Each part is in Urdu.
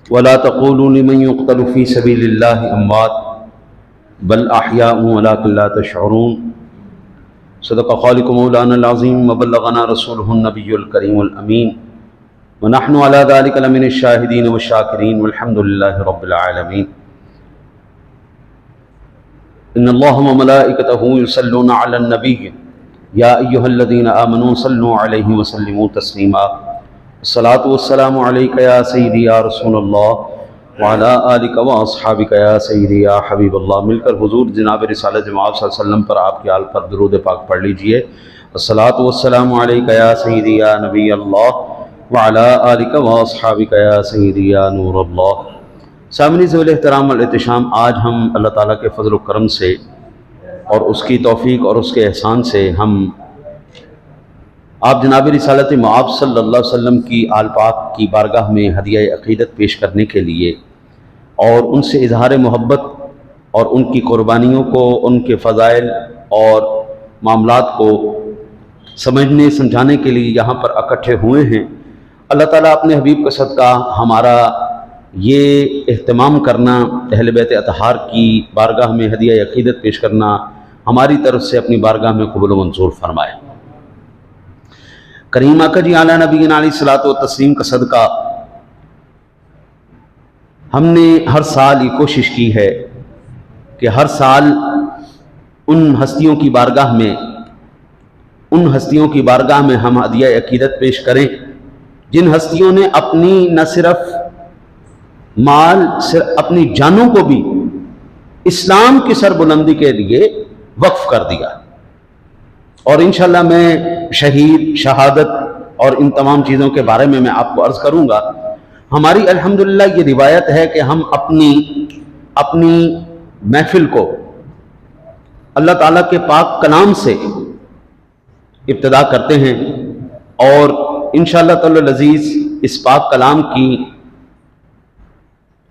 ولا تقولوا لمن يقتل في سبيل الله اموات بل احياء ولكن لا تشعرون صدق خالق مولانا العظیم وبلغنا رسوله النبی الکریم الامین ونحن على ذلك لمن الشاهدين والشاكرين والحمد لله رب العالمين ان الله وملائكته يصلون على النبي يا ايها الذين امنوا صلوا عليه وسلموا تسليما الصلاة والسلام عليك يا سيدي يا رسول الله وعلى آلك واصحابك يا سيدي يا حبیب اللہ. مل کر حضور جناب رسالت جماعت صلی اللہ علیہ وسلم پر آپ کے آل پر درود پاک پڑھ لیجئے. الصلاة والسلام عليك يا سيدي يا نبی اللہ وعلى آلك واصحابك يا سيدي يا نور اللہ. سامعین ذوال احترام والاحتشام، آج ہم اللہ تعالیٰ کے فضل و کرم سے اور اس کی توفیق اور اس کے احسان سے ہم آپ جناب رسالت معاذ صلی اللہ علیہ وسلم کی آل پاک کی بارگاہ میں ہدیہ عقیدت پیش کرنے کے لیے اور ان سے اظہار محبت اور ان کی قربانیوں کو، ان کے فضائل اور معاملات کو سمجھنے سمجھانے کے لیے یہاں پر اکٹھے ہوئے ہیں. اللہ تعالیٰ اپنے حبیب کا صدقہ ہمارا یہ اہتمام کرنا، اہل بیت اطہار کی بارگاہ میں ہدیہ عقیدت پیش کرنا ہماری طرف سے اپنی بارگاہ میں قبول و منظور فرمائے. کریم آقا جی اعلیٰ نبی علیہ الصلوۃ والتسلیم کا صدقہ ہم نے ہر سال یہ کوشش کی ہے کہ ہر سال ان ہستیوں کی بارگاہ میں ہم ہدیہ عقیدت پیش کریں جن ہستیوں نے اپنی نہ صرف مال، اپنی جانوں کو بھی اسلام کی سربلندی کے لیے وقف کر دیا. اور انشاءاللہ میں شہید، شہادت اور ان تمام چیزوں کے بارے میں آپ کو عرض کروں گا. ہماری الحمدللہ یہ روایت ہے کہ ہم اپنی محفل کو اللہ تعالیٰ کے پاک کلام سے ابتدا کرتے ہیں اور انشاءاللہ تعالی العزیز اس پاک کلام کی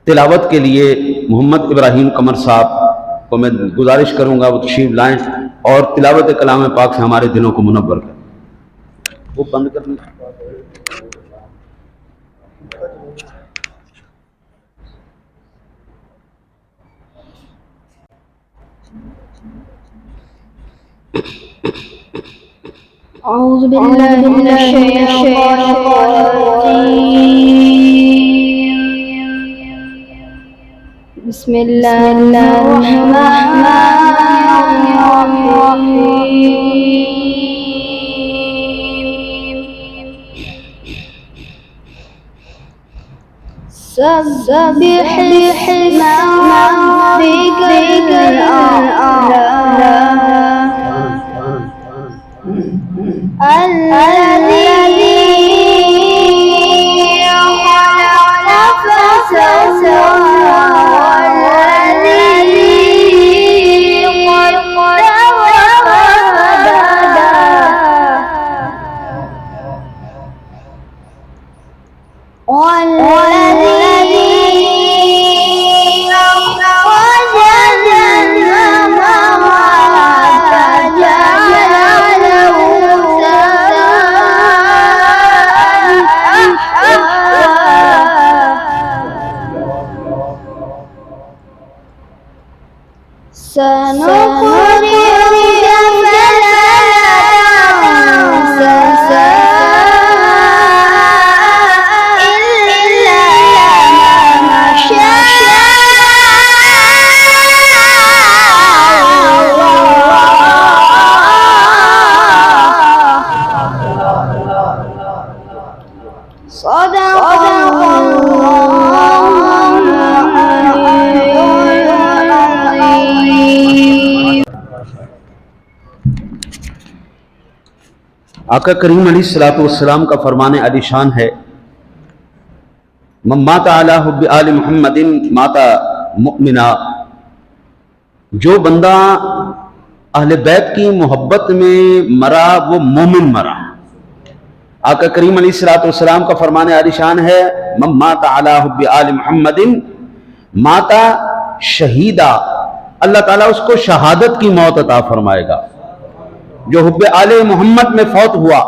تلاوت کے لیے محمد ابراہیم قمر صاحب کو میں گزارش کروں گا وہ تشریف لائیں اور تلاوت کلام پاک سے ہمارے دلوں کو منور کریں. وہ بند کر لیں. اعوذ باللہ من الشیطان الرجیم بسم اللہ الرحمن الرحیم سبح اسم ربک الأعلی الذي خلق فسوى والذي قدر فهدى والذي أخرج المرعى فجعله سنقرئك فلا تنسى إلا ما شاء الله. صدق آقا کریم علیہ الصلوۃ والسلام کا فرمان علی شان ہے، من مات علی حب آل محمد مات مؤمنا. جو بندہ اہل بیت کی محبت میں مرا وہ مومن مرا. آقا کریم علیہ الصلوۃ والسلام کا فرمان علی شان ہے، من مات علی حب آل محمد مات شہیدا. اللہ تعالیٰ اس کو شہادت کی موت عطا فرمائے گا. جو حب آل محمد میں فوت ہوا،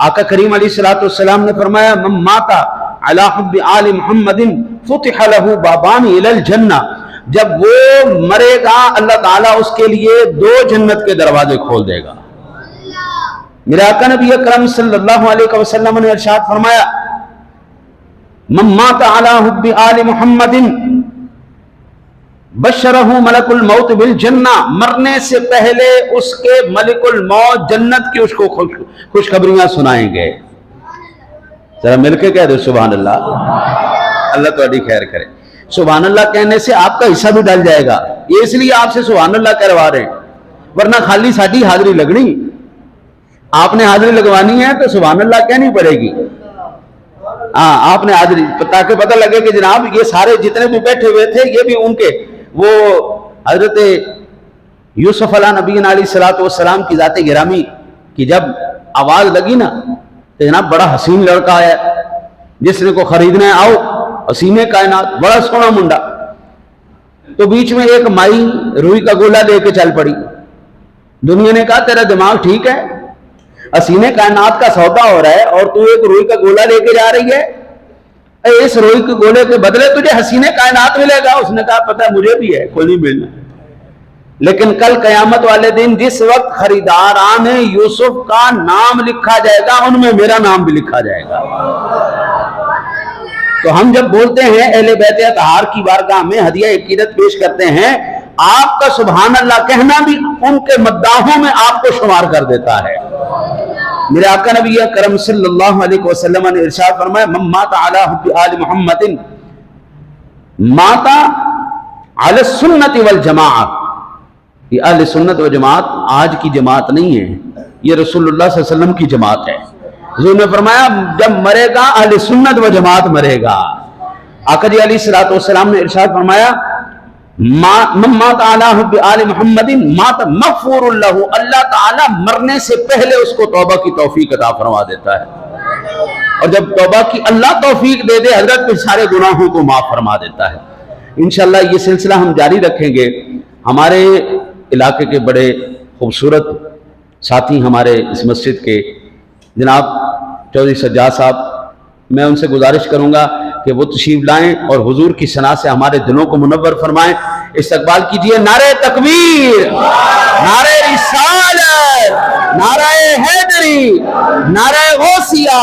آقا کریم علیہ الصلوۃ والسلام نے فرمایا من ماتا علی حب آل محمد فتح لہ بابان الی الجنہ، جب وہ مرے گا اللہ تعالیٰ اس کے لیے 2 جنت کے دروازے کھول دے گا۔ میرے آقا نبی اکرم صلی اللہ علیہ وسلم نے ارشاد فرمایا من مات علی حب آل محمد بشرہ ملک الموت بالجنہ، مرنے سے پہلے اس کے ملک الموت جنت کی اس کو خوشخبریاں سنائیں گے۔ ذرا مل کے کہہ دو سبحان اللہ، اللہ تہاڈی خیر کرے۔ سبحان اللہ کہنے سے آپ کا حصہ بھی ڈل جائے گا، یہ اس لیے آپ سے سبحان اللہ کروا رہے ہیں، ورنہ خالی ساڈی حاضری لگنی، آپ نے حاضری لگوانی ہے تو سبحان اللہ کہنی پڑے گی۔ ہاں آپ نے حاضری، تاکہ پتہ لگے کہ جناب یہ سارے جتنے بھی بیٹھے ہوئے تھے یہ بھی ان کے وہ حضرت یوسف علیہ نبینا علیہ الصلوۃ والسلام کی ذات گرامی کی جب آواز لگی نا کہ جناب بڑا حسین لڑکا ہے جس نے کو خریدنا ہے، آؤ حسین کائنات، بڑا سونا منڈا، تو بیچ میں ایک مائی روئی کا گولا لے کے چل پڑی۔ دنیا نے کہا تیرا دماغ ٹھیک ہے، حسین کائنات کا سودا ہو رہا ہے اور تو ایک روئی کا گولا لے کے جا رہی ہے، اس روئی کے گولے کے بدلے تجھے حسین کائنات ملے گا۔ اس نے کہا پتہ ہے مجھے بھی ہے، کوئی نہیں ملنا، لیکن کل قیامت والے دن جس وقت خریداران یوسف کا نام لکھا جائے گا ان میں میرا نام بھی لکھا جائے گا۔ تو ہم جب بولتے ہیں اہل بیت اطہار کی بارگاہ میں ہدیہ عقیدت پیش کرتے ہیں، آپ کا سبحان اللہ کہنا بھی ان کے مداحوں میں آپ کو شمار کر دیتا ہے۔ میرے آقا نبی کرم صلی اللہ علیہ وسلم نے ارشاد فرمایا من مات علی حب آل محمد مات علی السنت والجماعت، یہ اہل سنت و جماعت آج کی جماعت نہیں ہے، یہ رسول اللہ صلی اللہ علیہ وسلم کی جماعت ہے۔ حضور نے فرمایا جب مرے گا اہل سنت و جماعت مرے گا۔ آقا جی علیہ الصلوۃ والسلام نے ارشاد فرمایا من مات علی حب آل محمد مات مغفور لہ، اللہ تعالیٰ مرنے سے پہلے اس کو توبہ کی توفیق عطا فرما دیتا ہے، اور جب توبہ کی اللہ توفیق دے دے حضرت پھر سارے گناہوں کو معاف فرما دیتا ہے۔ انشاءاللہ یہ سلسلہ ہم جاری رکھیں گے۔ ہمارے علاقے کے بڑے خوبصورت ساتھی ہمارے اس مسجد کے جناب چودھری سجاد صاحب، میں ان سے گزارش کروں گا کہ وہ تشریف لائیں اور حضور کی ثنا سے ہمارے دلوں کو منور فرمائیں۔ استقبال کیجئے نعرہ تکبیر، نعرہ رسالت، نعرہ حیدری، نعرہ غوثیہ۔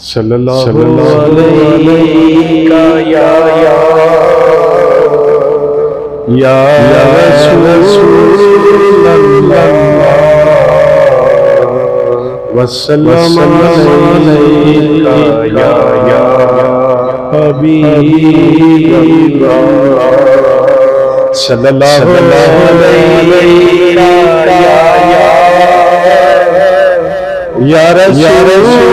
صلی اللہ علیہ یا رسول اللہ وسلم علیکہ یا حبیب اللہ صلی اللہ علیہ یا رسول اللہ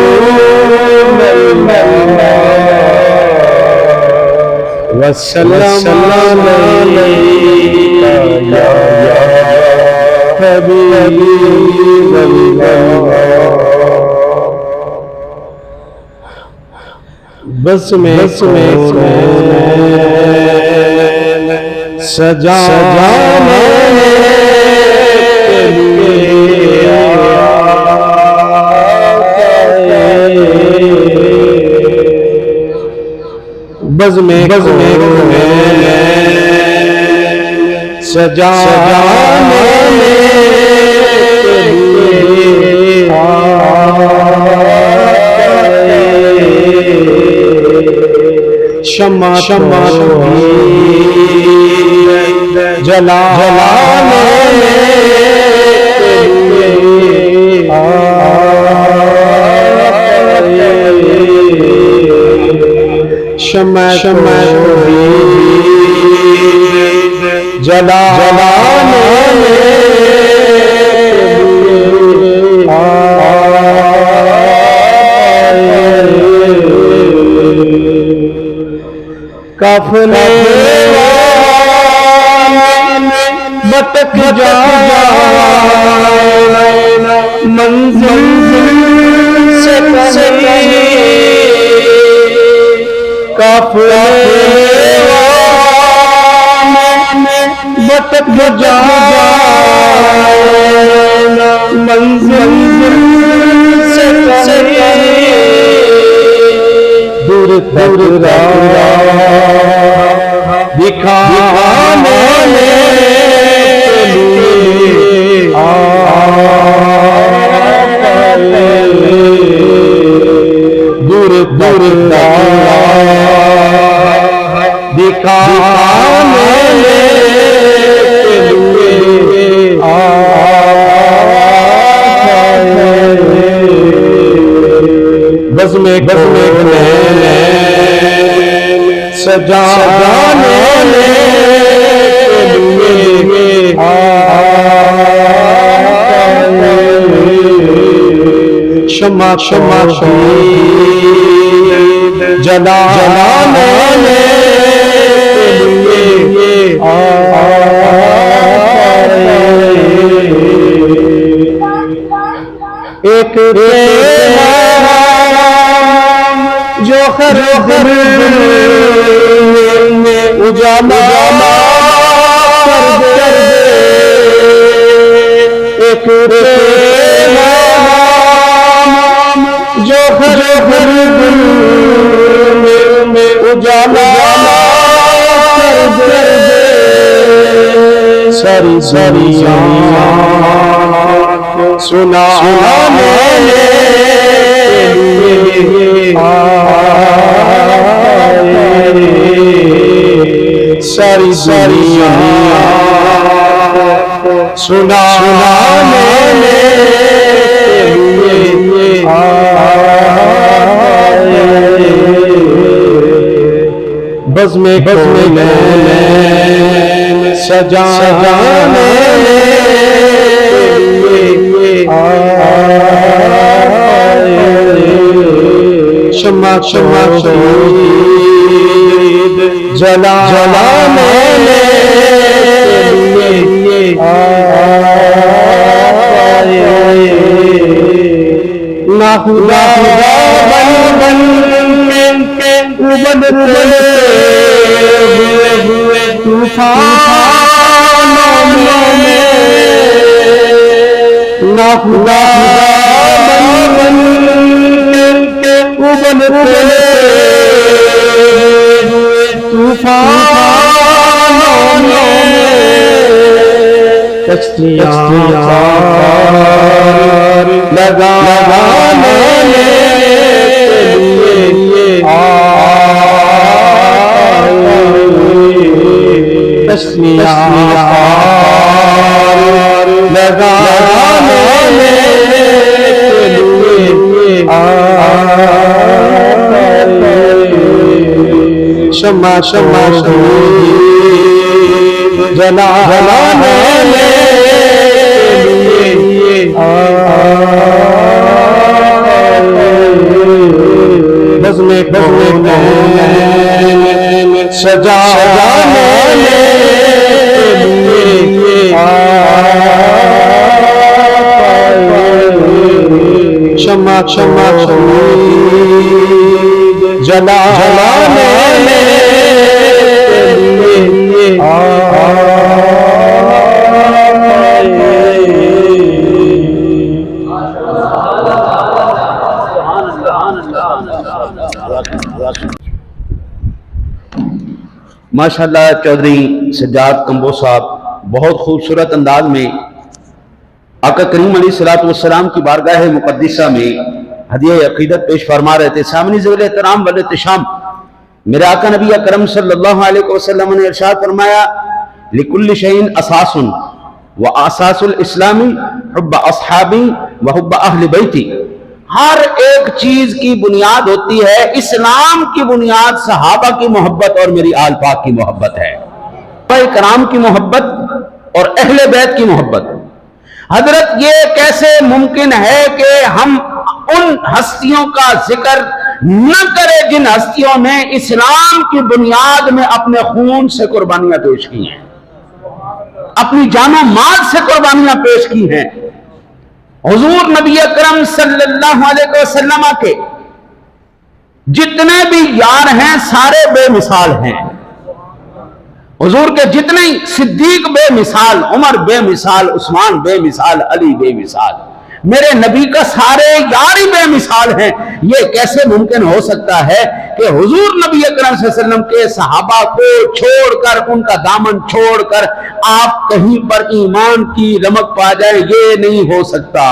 وسلم علیکہ یا حبیب اللہ۔ بس میں سجانے کے لیے بز میں سجانے شمع جلانے شمع جلانے قافلے بٹک جائے منزل سے قافلے جانا منزل سے دور دور دکھانے دور دور دکھانے بزم سجانے شمع شمع جلانے ایک جو ہر ہر اجالا کر دے ایک جو ہر ہر اجالا کر دے ساری ساری سنانے ساری ساری سنانے بزم سجانے شمع شمع جلانے نہ خدا بن ابلتے ہوئے طوفانوں میں نہ خدا بن ابلتے ہوئے طوفانوں میں کشتیاں لگانے کشتیاں لگانے شمع شمع جلانے بزم سجانے شمع شمع جلانے ماشاءاللہ چودھری سجاد کمبو صاحب بہت خوبصورت انداز میں آقا کریم علیہ الصلوۃ والسلام کی بارگاہ مقدسہ میں ہدیہ عقیدت پیش فرما رہے تھے۔ سامنے ذویل احترام والاحتشام میرے آقا نبی اکرم صلی اللہ علیہ وسلم نے ارشاد فرمایا لِكُلِّ شَيْءٍ أَسَاسٌ وَأَسَاسُ الْإِسْلَامِ حُبَّ أَصْحَابِي وَحُبَّ أَهْلِ بَيْتِي۔ ہر ایک چیز کی بنیاد ہوتی ہے، اسلام کی بنیاد صحابہ کی محبت اور میری آل پاک کی محبت ہے، صحابہ کرام کی محبت اور اہل بیت کی محبت۔ حضرت یہ کیسے ممکن ہے کہ ہم ان ہستیوں کا ذکر نہ کریں جن ہستیوں نے اسلام کی بنیاد میں اپنے خون سے قربانیاں پیش کی ہیں، اپنی جان و مال سے قربانیاں پیش کی ہیں۔ حضور نبی اکرم صلی اللہ علیہ وسلم کے جتنے بھی یار ہیں سارے بے مثال ہیں، حضور کے جتنے صدیق بے مثال، عمر بے مثال، عثمان بے مثال، علی بے مثال، میرے نبی کا سارے یار ہی بے مثال ہیں۔ یہ کیسے ممکن ہو سکتا ہے کہ حضور نبی اکرم صلی اللہ علیہ وسلم کے صحابہ کو چھوڑ کر، ان کا دامن چھوڑ کر آپ کہیں پر ایمان کی رمق پا جائیں؟ یہ نہیں ہو سکتا۔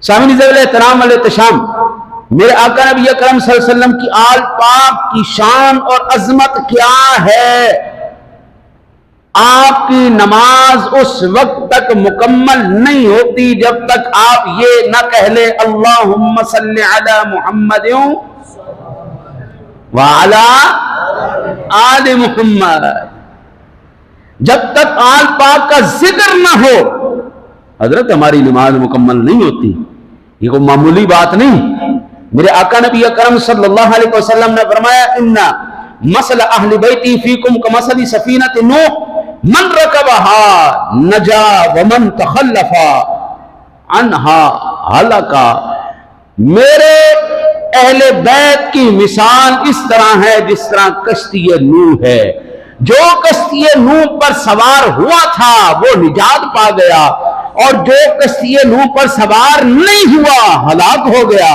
سامعین ذویل احترام والاحتشام، میرے آقا نبی اکرم صلی اللہ علیہ وسلم کی آل پاک کی شان اور عظمت کیا ہے؟ آپ کی نماز اس وقت تک مکمل نہیں ہوتی جب تک آپ یہ نہ کہہ لیں اللہم صلی علی محمد وعلی آل محمد۔ جب تک آل پاک کا ذکر نہ ہو حضرت ہماری نماز مکمل نہیں ہوتی۔ یہ کوئی معمولی بات نہیں۔ میرے آقا نبی اکرم صلی اللہ علیہ وسلم نے فرمایا ان مثل اہل بیتی فیکم کمثل سفینۃ نوح من رکبها نجا ومن تخلف عنها ہلک۔ میرے اہل بیت کی مثال اس طرح ہے جس طرح کشتی نوح ہے۔ جو کشتی نوح پر سوار ہوا تھا وہ نجات پا گیا، اور جو کشتی نوح پر سوار نہیں ہوا ہلاک ہو گیا۔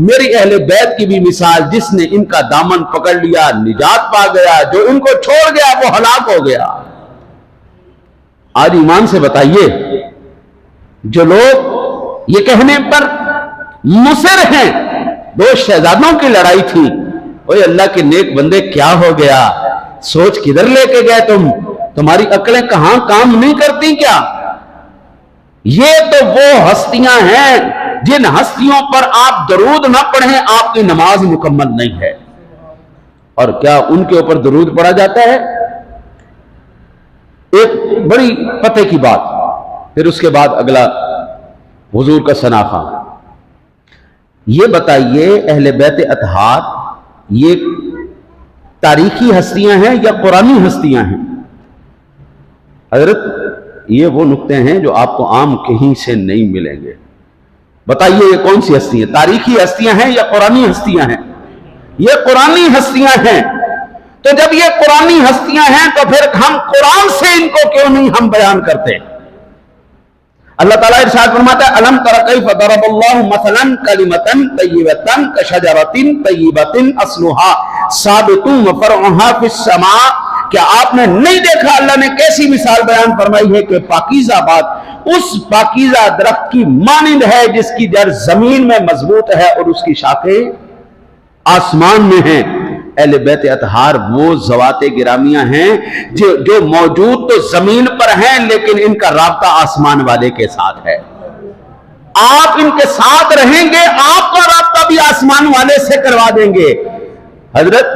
میری اہل بیت کی بھی مثال، جس نے ان کا دامن پکڑ لیا نجات پا گیا، جو ان کو چھوڑ گیا وہ ہلاک ہو گیا۔ آج ایمان سے بتائیے، جو لوگ یہ کہنے پر مصر ہیں دو شہزادوں کی لڑائی تھی، اوے اللہ کے نیک بندے کیا ہو گیا؟ سوچ کدھر لے کے گئے تمہاری عقلیں کہاں کام نہیں کرتی کیا؟ یہ تو وہ ہستیاں ہیں جن ہستیوں پر آپ درود نہ پڑھیں آپ کی نماز مکمل نہیں ہے۔ اور کیا ان کے اوپر درود پڑھا جاتا ہے؟ ایک بڑی پتے کی بات، پھر اس کے بعد اگلا حضور کا ثناء۔ یہ بتائیے اہل بیت اطہار یہ تاریخی ہستیاں ہیں یا قرآنی ہستیاں ہیں؟ حضرت یہ وہ نقطے ہیں جو آپ کو عام کہیں سے نہیں ملیں گے۔ بتائیے یہ کون سی ہستی ہیں؟ تاریخی ہستیاں ہیں یا قرآنی ہستیاں ہیں؟ یہ قرآنی ہستیاں ہیں۔ تو جب یہ قرآنی ہستیاں ہیں تو پھر ہم قرآن سے ان کو کیوں نہیں ہم بیان کرتے؟ اللہ تعالیٰ ارشاد فرماتا ہے الم تر کیف ضرب اللہ مثلا کلمۃ طیبۃ کشجرۃ طیبۃ اصلها ثابت وفرعها فی السماء۔ کیا آپ نے نہیں دیکھا اللہ نے کیسی مثال بیان فرمائی ہے کہ پاکیزہ بات اس پاکیزہ درخت کی مانند ہے جس کی جڑ زمین میں مضبوط ہے اور اس کی شاخیں آسمان میں ہیں۔ اہل بیت اطہار وہ ذوات گرامیہ ہیں جو موجود تو زمین پر ہیں لیکن ان کا رابطہ آسمان والے کے ساتھ ہے۔ آپ ان کے ساتھ رہیں گے، آپ کا رابطہ بھی آسمان والے سے کروا دیں گے۔ حضرت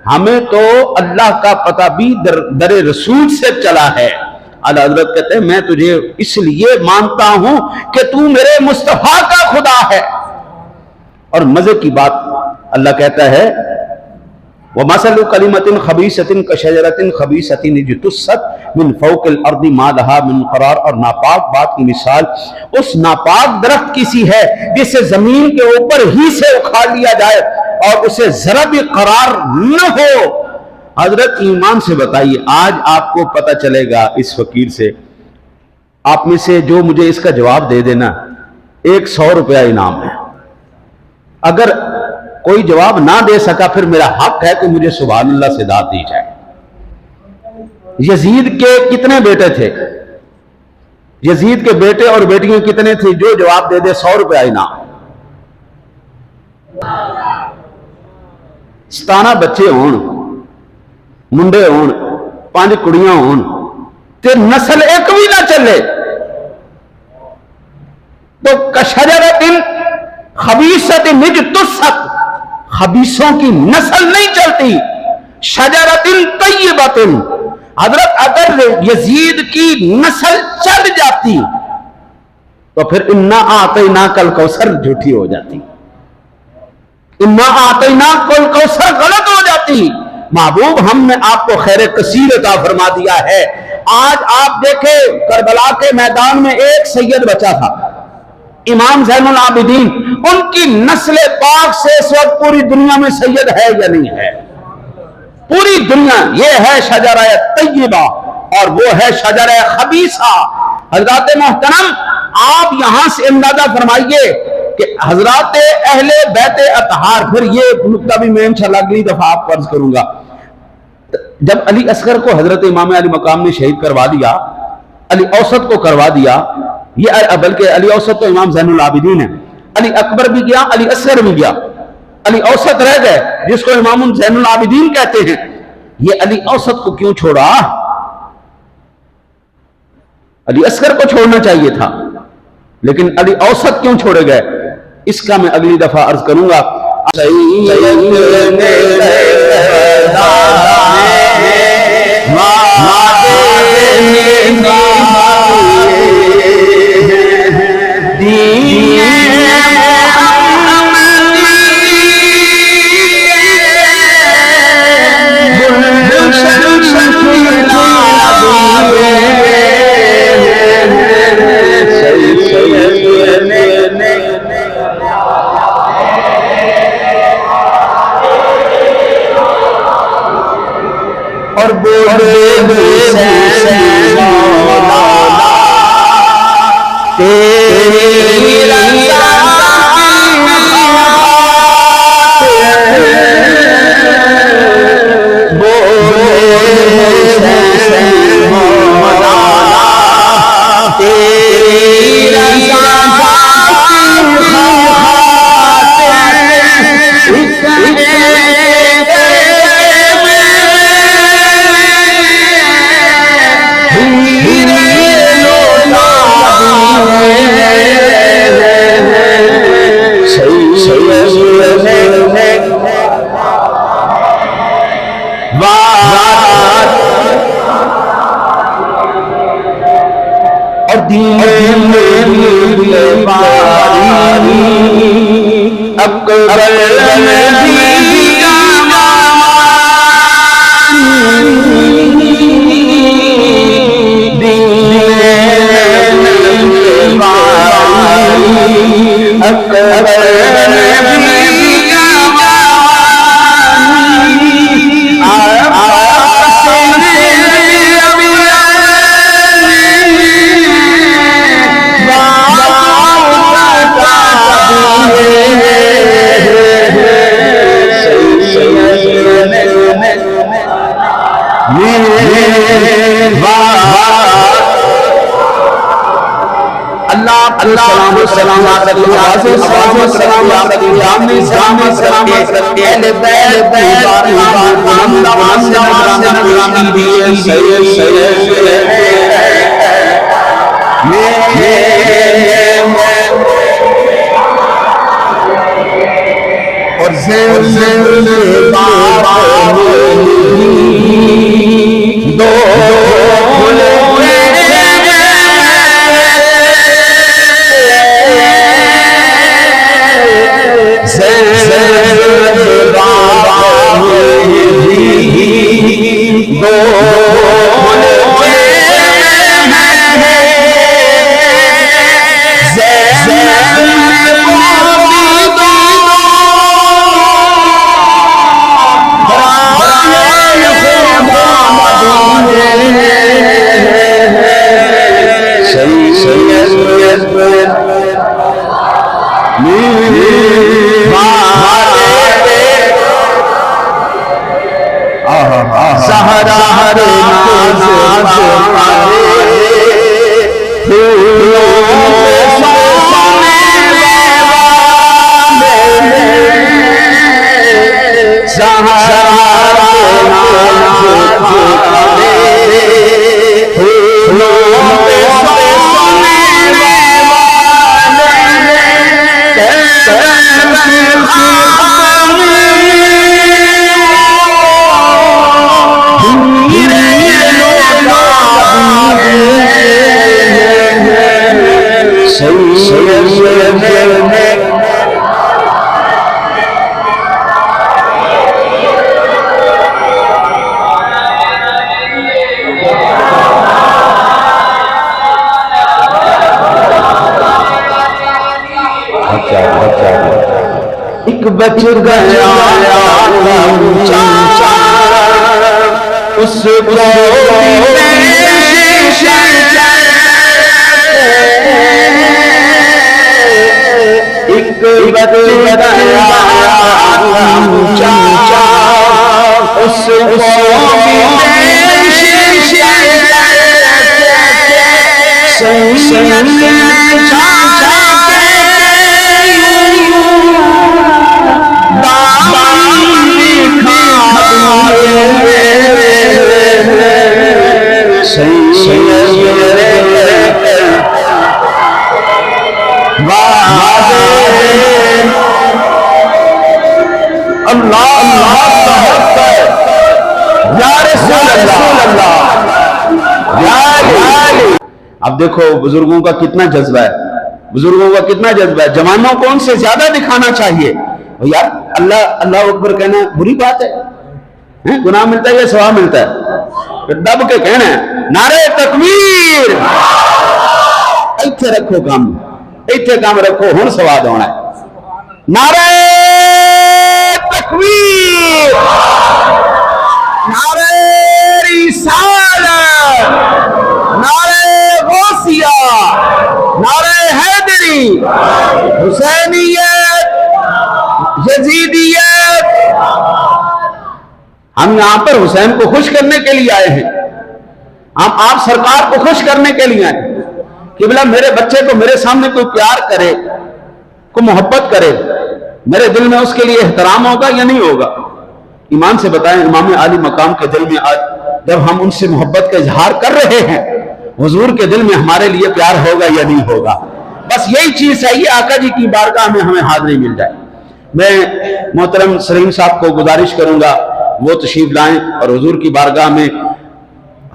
ہمیں تو اللہ کا پتہ بھی در رسول سے چلا ہے۔ اللہ حضرت کہتے ہیں میں تجھے اس لیے مانتا ہوں کہ تو میرے مصطفیٰ کا خدا ہے۔ اور مزے کی بات اللہ کہتا ہے وَمَثَلُ كَلِمَةٍ خَبِيثَةٍ كَشَجَرَةٍ خَبِيثَةٍ اجْتُثَّتْ مِنْ فَوْقِ الْأَرْضِ مَا لَهَا مِنْ قَرَارٍ۔ اور ناپاک بات کی مثال اس ناپاک درخت کی سی ہے جسے زمین کے اوپر ہی سے اکھاڑ لیا جائے اور اسے ذرا بھی قرار نہ ہو۔ حضرت ایمان سے بتائیے، آج آپ کو پتہ چلے گا اس فقیر سے، آپ میں سے جو مجھے اس کا جواب دے دینا، 100 روپیہ انعام ہے۔ اگر کوئی جواب نہ دے سکا پھر میرا حق ہے کہ مجھے سبحان اللہ سے داد دی جائے۔ یزید کے کتنے بیٹے تھے؟ یزید کے بیٹے اور بیٹیاں کتنے تھے؟ جو جواب دے دے 100 روپیہ انعام۔ 17 بچے ہون، منڈے ہون، 5 کڑیاں ہون تے نسل ایک بھی نہ چلے تو کشجرۃ خبیثۃ اجتثت، خبیثوں کی نسل نہیں چلتی۔ شجرۃ طیبۃ، حضرت اگر یزید کی نسل چل جاتی تو پھر انا اعطیناک الکوثر جھوٹی ہو جاتی، انا اعطیناک الکوثر غلط ہو جاتی۔ محبوب ہم نے آپ کو خیر کثیر عطا فرما دیا ہے۔ آج آپ دیکھیں کربلا کے میدان میں ایک سید بچا تھا، امام زین العابدین، ان کی نسل پاک سے اس وقت پوری دنیا میں سید ہے یا نہیں ہے؟ پوری دنیا یہ ہے شجرہ طیبہ اور وہ ہے شجرہ خبیثہ۔ حضرات محترم آپ یہاں سے اندازہ فرمائیے کہ حضرات اہل بیت اطہار، پھر یہ نقطہ بھی میں انشاءاللہ اگلی دفعہ آپ کو عرض کروں گا، جب علی اصغر کو حضرت امام علی مقام نے شہید کروا دیا، علی اوسط کو کروا دیا، یہ بلکہ علی اوسط تو امام زین العابدین ہے، علی اکبر بھی گیا، علی اصغر بھی گیا، علی اوسط رہ گئے جس کو امام زین العابدین کہتے ہیں۔ یہ علی اوسط کو کیوں چھوڑا؟ علی اصغر کو چھوڑنا چاہیے تھا، لیکن علی اوسط کیوں چھوڑے گئے؟ اس کا میں اگلی دفعہ عرض کروں گا۔ اور بولے حسین مولا تیری رضا ایک بچ گیا اس کو ایک بتایا چاچا اس اب دیکھو بزرگوں کا کتنا جذبہ ہے، بزرگوں کا کتنا جذبہ ہے. جوانوں کو ان سے زیادہ دکھانا چاہیے. یار اللہ اکبر کہنا بری بات ہے، گناہ ملتا ہے یا ثواب ملتا ہے؟ دب کے کہنا ہے نعرہ تکبیر. ایتھے رکھو کام، ایتھے کام رکھو، ہن سواد ہونا ہے. نعرہ تکبیر، نعرہ رسالت، نعرہ غوثیہ، نعرہ حیدری، حسینیت، یزیدیت. ہم یہاں پر حسین کو خوش کرنے کے لیے آئے ہیں، ہم آپ سرکار کو خوش کرنے کے لیے آئے ہیں کہ بلا میرے بچے کو میرے سامنے کوئی پیار کرے، کو محبت کرے، میرے دل میں اس کے لیے احترام ہوگا یا نہیں ہوگا؟ ایمان سے بتائیں امام عالی مقام کے دل میں آج جب ہم ان سے محبت کا اظہار کر رہے ہیں، حضور کے دل میں ہمارے لیے پیار ہوگا یا نہیں ہوگا؟ بس یہی چیز چاہیے آقا جی کی بارگاہ میں ہمیں حاضری مل جائے. میں محترم سلیم صاحب کو گزارش کروں گا وہ تشریف لائیں اور حضور کی بارگاہ میں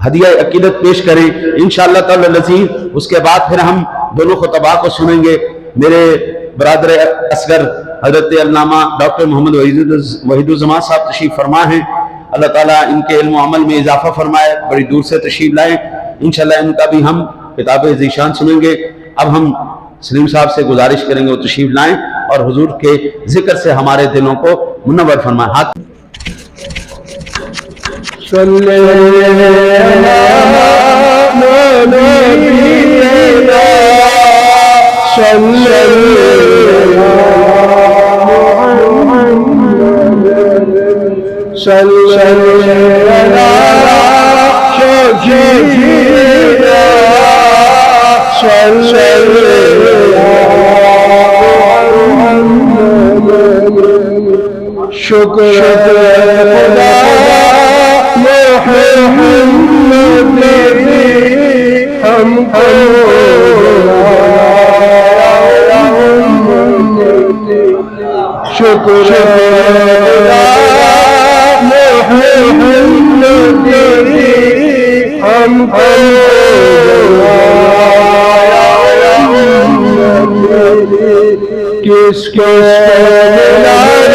ہدیہ عقیدت پیش کریں انشاءاللہ تعالی العزیز. اس کے بعد پھر ہم دونوں خطباء کو سنیں گے. میرے برادر اصغر حضرت علامہ ڈاکٹر محمد وحید الزمان صاحب تشریف فرما ہیں. اللہ تعالیٰ ان کے علم و عمل میں اضافہ فرمائے، بڑی دور سے تشریف لائیں. انشاءاللہ ان کا بھی ہم کتاب ذیشان سنیں گے. اب ہم سلیم صاحب سے گزارش کریں گے وہ تشریف لائیں اور حضور کے ذکر سے ہمارے دلوں کو منور فرمائیں. ہاتھ شکر خدا محمد ہم کو شکر خدا محمد ہم کو کس کو اللہ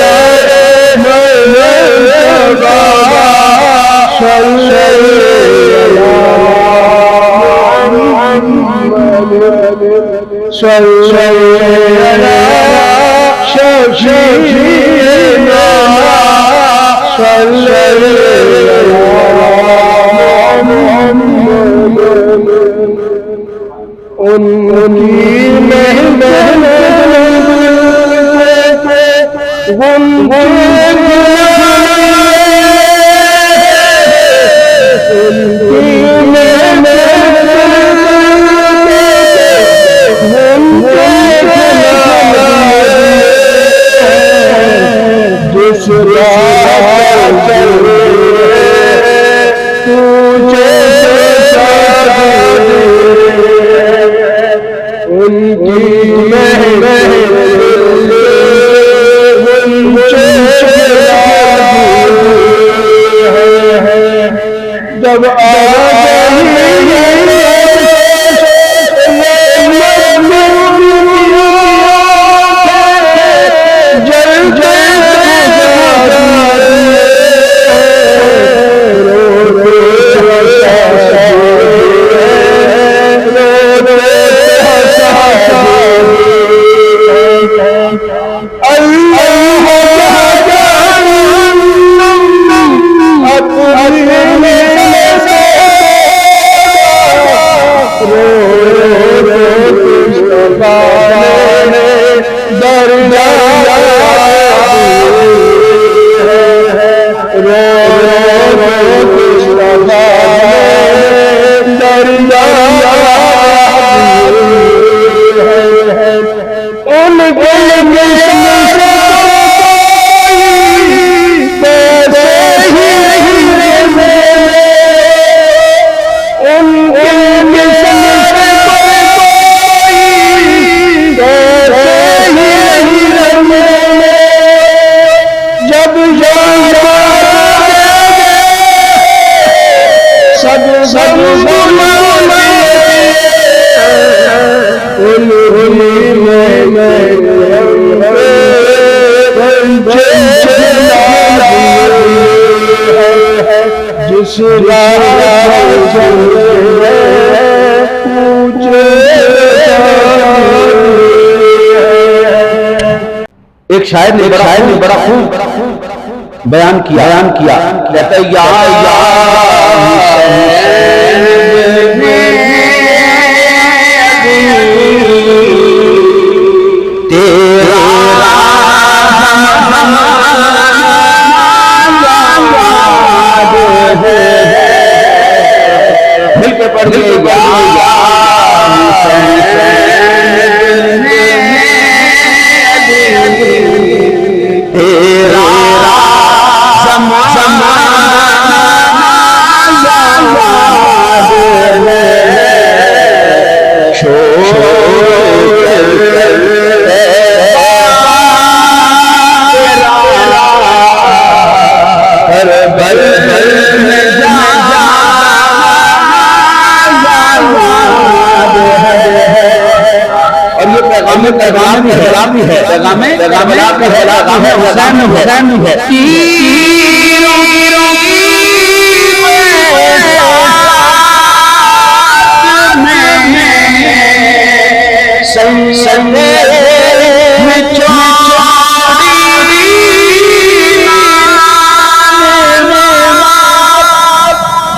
جس راہ ایک شاعر نے بڑا خوب بیان کیا کہتا ہے یا مل کے پڑھ گئے پیغام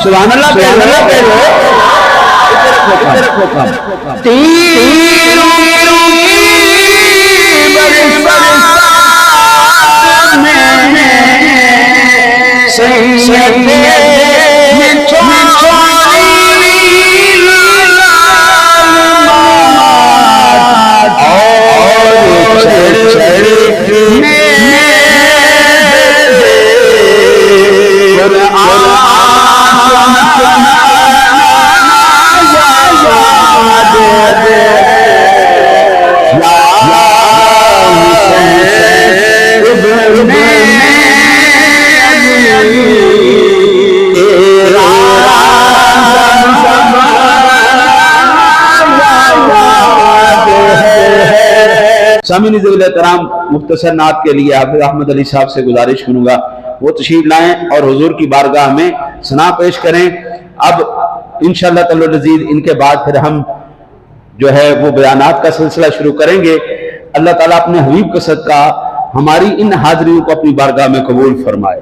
سبحان اللہ سامعین ذوالِ احترام، مختصر نعت کے لیے حافظ احمد علی صاحب سے گزارش کروں گا وہ تشریف لائیں اور حضور کی بارگاہ میں ثنا پیش کریں۔ اب انشاءاللہ تعالی العزیز ان کے بعد پھر ہم جو ہے وہ بیانات کا سلسلہ شروع کریں گے۔ اللہ تعالیٰ اپنے حبیب کا صدقہ ہماری ان حاضریوں کو اپنی بارگاہ میں قبول فرمائے۔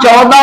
14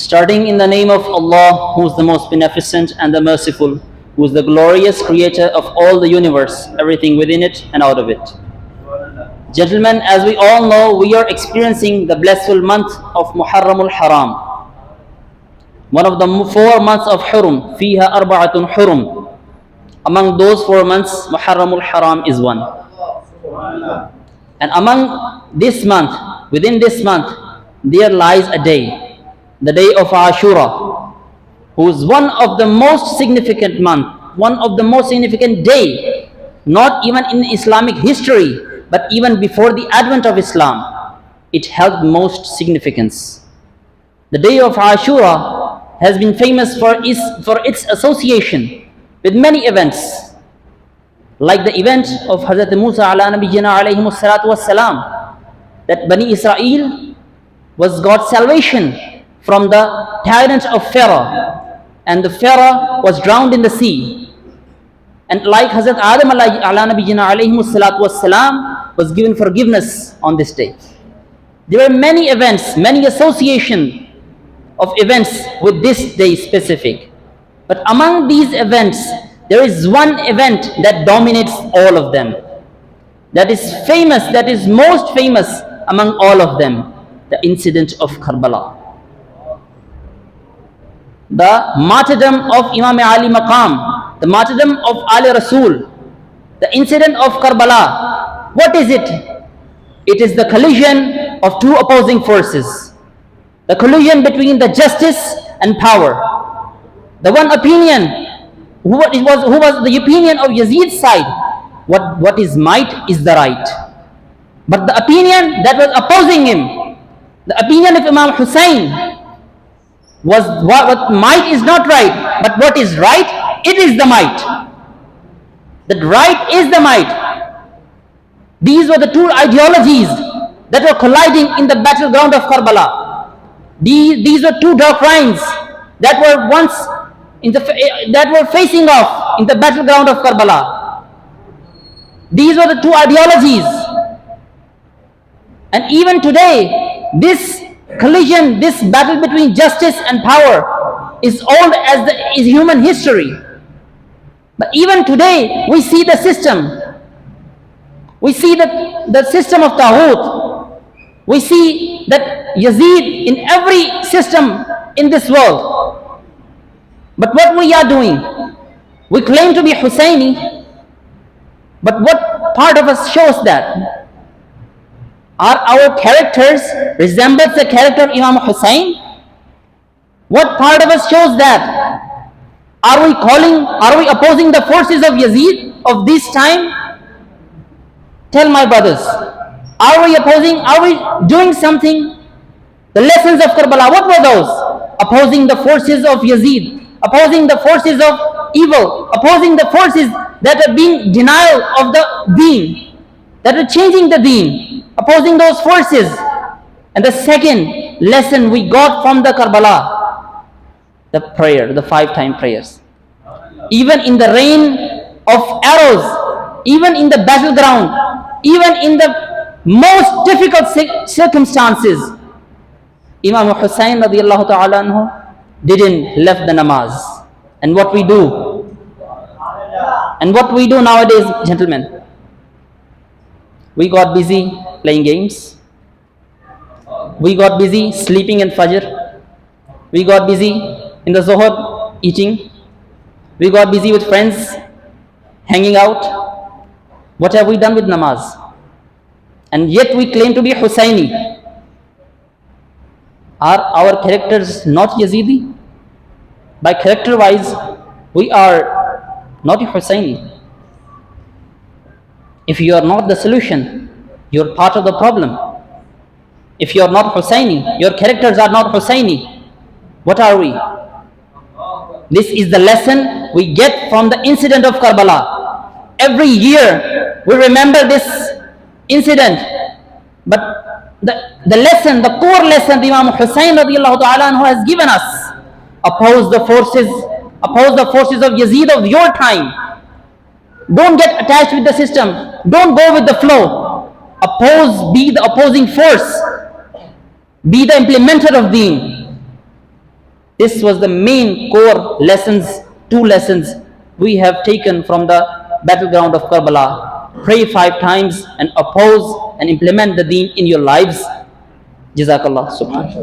Starting in the name of Allah, who is the most beneficent and the merciful, who is the glorious creator of all the universe, everything within it and out of it. Gentlemen, as we all know, we are experiencing the blissful month of Muharramul Haram, one of the 4 months of Hurum. Fiha arba'atun Hurum. Among those 4 months, Muharramul Haram is one. And among this month, within this month, there lies a day, the day of Ashura, who is one of the most significant one of the most significant day, not even in Islamic history, but even before the advent of Islam. It held most significance. The day of Ashura has been famous for its association with many events, like the event of Hazrat Musa ala nabiyyina alayhi salatu wassalam, that Bani Israel was God's salvation from the tyrant of Pharaoh, and the Pharaoh was drowned in the sea. And like Hazrat Adam ala nabiyyina alayhi salatu wassalam was given forgiveness on this day. There were many events, many association of events with this day specific. But among these events, there is one event that dominates all of them. That is famous, that is most famous among all of them. The incident of Karbala. The martyrdom of Imam Ali Maqam, the martyrdom of Ali Rasul, the incident of Karbala. What is it? It is the collision of two opposing forces. The collision between the justice and power. The one opinion, who was the opinion of Yazid's side, what is might is the right. But the opinion that was opposing him, the opinion of Imam Hussein, was what might is not right, but what is right, it is the might. That right is the might. These were the two ideologies that were colliding in the battleground of Karbala. These were two doctrines that were once that were facing off in the battleground of Karbala. These were the two ideologies. And even today, this collision, this battle between justice and power is old as is human history. But even today, we see the system. We see the system of Taghut. We see that Yazid in every system in this world. But what we are doing, we claim to be Husseini, but what part of us shows that? Are our characters resembles the character of Imam Hussein? What part of us shows that? Are we opposing the forces of Yazid of this time? Tell my brothers, are we doing something? The lessons of Karbala, what were those? Opposing the forces of Yazid, opposing the forces of evil, opposing the forces that are being denial of the deen, that are changing the deen, opposing those forces. And the second lesson we got from the Karbala, the prayer, the 5-time prayers. Even in the rain of arrows, even in the battleground, even in the most difficult circumstances, Imam Hussain radiallahu ta'ala anhu didn't left the namaz. And what we do? And what we do nowadays, gentlemen? We got busy playing games. We got busy sleeping in Fajr. We got busy in the Zohar eating. We got busy with friends, hanging out. What have we done with namaz? And yet we claim to be Hussaini. Are our characters not Yazidi? By character wise, we are not Hussaini. If you are not the solution, you are part of the problem. If you are not Hussaini, your characters are not Hussaini, what are we? This is the lesson we get from the incident of Karbala. Every year we remember this incident, but the lesson, the core lesson Imam Hussain radiallahu ta'ala anhu has given us: oppose the forces of Yazid of your time. Don't get attached with the system. Don't go with the flow. Oppose, be the opposing force. Be the implementer of deen. This was the main core lessons, 2 lessons we have taken from the battleground of Karbala. Pray 5 times and oppose and implement the deen in your lives. Jazakallah subhanahu.